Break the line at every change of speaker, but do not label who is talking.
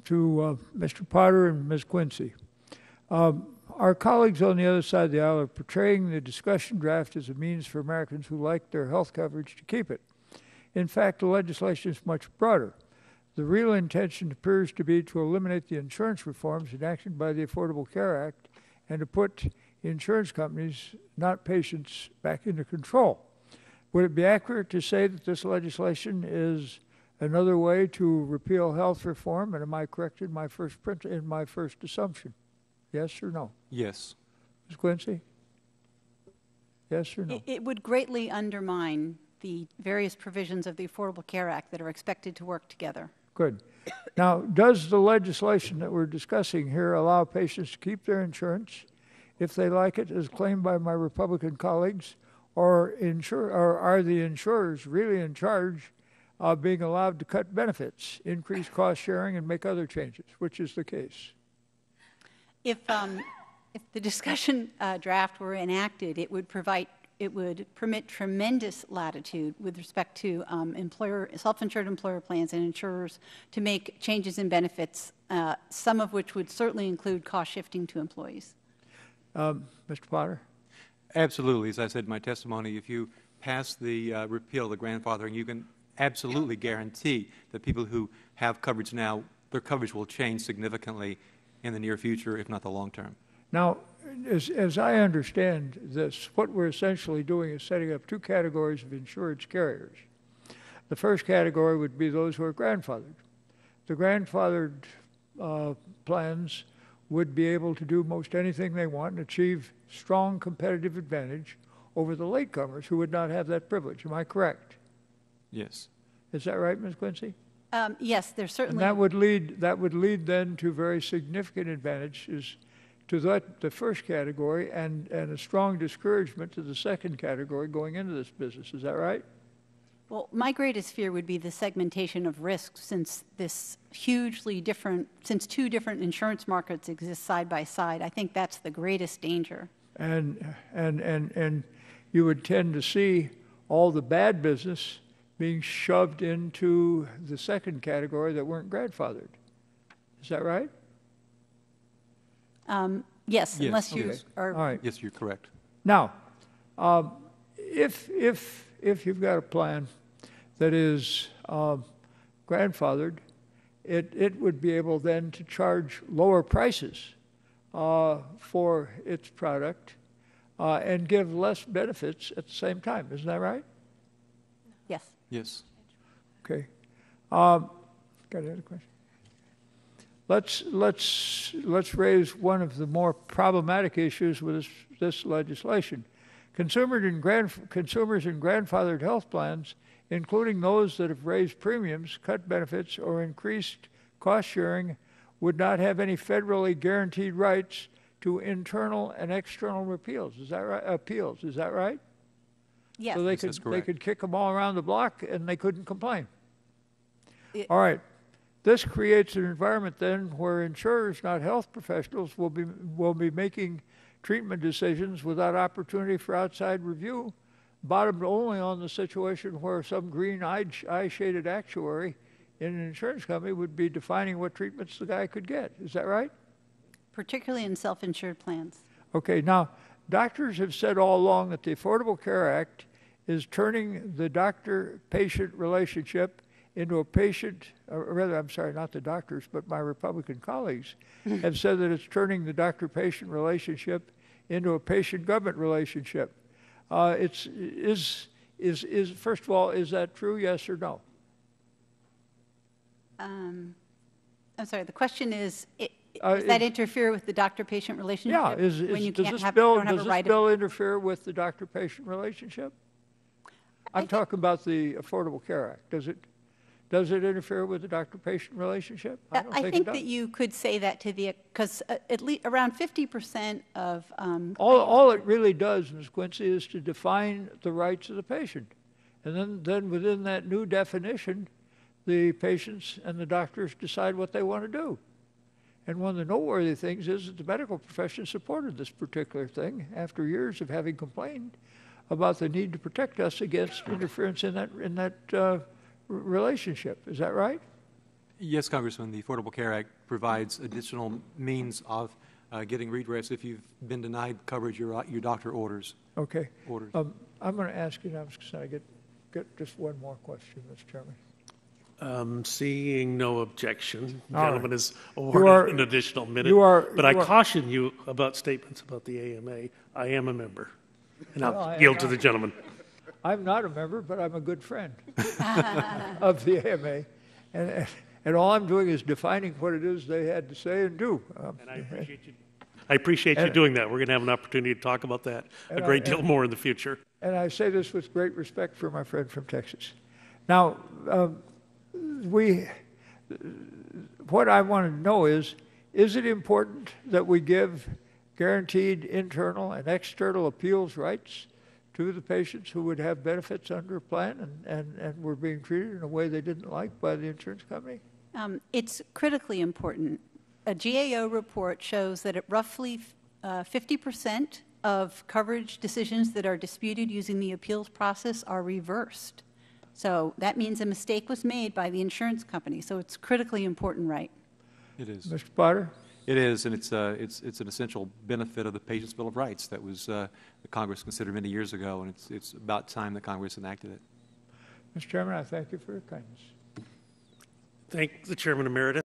to Mr. Potter and Ms. Quincy. Our colleagues on the other side of the aisle are portraying the discussion draft as a means for Americans who like their health coverage to keep it. In fact, the legislation is much broader. The real intention appears to be to eliminate the insurance reforms enacted by the Affordable Care Act and to put insurance companies, not patients, back into control. Would it be accurate to say that this legislation is another way to repeal health reform? And am I correct in my first assumption? Yes or no?
Yes.
Ms. Quincy? Yes or no?
It would greatly undermine the various provisions of the Affordable Care Act that are expected to work together.
Good. Now, does the legislation that we're discussing here allow patients to keep their insurance if they like it, as claimed by my Republican colleagues, or are the insurers really in charge of being allowed to cut benefits, increase cost sharing, and make other changes, which is the case?
If the discussion draft were enacted, it would permit tremendous latitude with respect to self-insured employer plans and insurers to make changes in benefits, some of which would certainly include cost shifting to employees.
Mr. Potter?
Absolutely. As I said in my testimony, if you pass the repeal of the grandfathering, you can absolutely guarantee that people who have coverage now, their coverage will change significantly in the near future, if not the long term.
Now, as I understand this, what we're essentially doing is setting up two categories of insurance carriers. The first category would be those who are grandfathered. The grandfathered plans would be able to do most anything they want and achieve strong competitive advantage over the latecomers who would not have that privilege. Am I correct?
Yes.
Is that right, Ms. Quincy?
Yes, there's certainly.
And that would lead then to very significant advantages to the first category and a strong discouragement to the second category going into this business. Is that right?
Well, my greatest fear would be the segmentation of risk, since two different insurance markets exist side by side. I think that's the greatest danger. And you would tend to see all the bad business being shoved into the second category that weren't grandfathered. Is that right? Yes,
yes,
unless you
yes.
are.
All right.
Yes, you're correct.
Now, if you've got a plan that is grandfathered, it would be able then to charge lower prices for its product and give less benefits at the same time. Isn't that right?
Yes.
Yes.
Okay. Got another question? Let's raise one of the more problematic issues with this legislation. Consumers in grandfathered health plans, including those that have raised premiums, cut benefits, or increased cost sharing, would not have any federally guaranteed rights to internal and external appeals. Is that right?
Yes.
So they could kick them all around the block and they couldn't complain. All right. This creates an environment then where insurers, not health professionals, will be making treatment decisions without opportunity for outside review, bottomed only on the situation where some eye-shaded actuary in an insurance company would be defining what treatments the guy could get. Is that right?
Particularly in self-insured plans. Okay.
Now, doctors have said all along that the Affordable Care Act is turning the doctor-patient relationship into a patient, not the doctors, but my Republican colleagues have said that it's turning the doctor-patient relationship into a patient-government relationship. First of all, is that true, yes or no?
I'm sorry, the question is, does that interfere with the doctor-patient relationship?
Yeah, does this bill interfere with the doctor-patient relationship? I'm talking about the Affordable Care Act. Does it interfere with the doctor-patient relationship?
I think that you could say that because at least around 50% of...
all it really does, Ms. Quincy, is to define the rights of the patient. And then within that new definition, the patients and the doctors decide what they want to do. And one of the noteworthy things is that the medical profession supported this particular thing after years of having complained about the need to protect us against interference in that relationship. Is that right?
Yes, Congressman, the Affordable Care Act provides additional means of getting redress if you've been denied coverage your doctor orders.
Okay. I'm going to ask you now, because I get just one more question, Mr. Chairman.
Seeing no objection, the
All
gentleman
right.
is awarded an additional minute. But I caution you about statements about the AMA. I am a member, and I'll yield to the gentleman.
I'm not a member, but I'm a good friend of the AMA, and all I'm doing is defining what it is they had to say and do.
And I appreciate you. I appreciate you doing that. We're going to have an opportunity to talk about that a great deal more in the future.
And I say this with great respect for my friend from Texas. Now, what I want to know is it important that we give guaranteed internal and external appeals rights to the patients who would have benefits under a plan and were being treated in a way they didn't like by the insurance company?
It's critically important. A GAO report shows that at roughly 50% of coverage decisions that are disputed using the appeals process are reversed. So that means a mistake was made by the insurance company. So it's critically important, right?
It is.
Mr. Potter?
It is, and it's an essential benefit of the Patients' Bill of Rights that was that Congress considered many years ago, and it's about time that Congress enacted it.
Mr. Chairman, I thank you for your kindness.
Thank the Chairman Emeritus.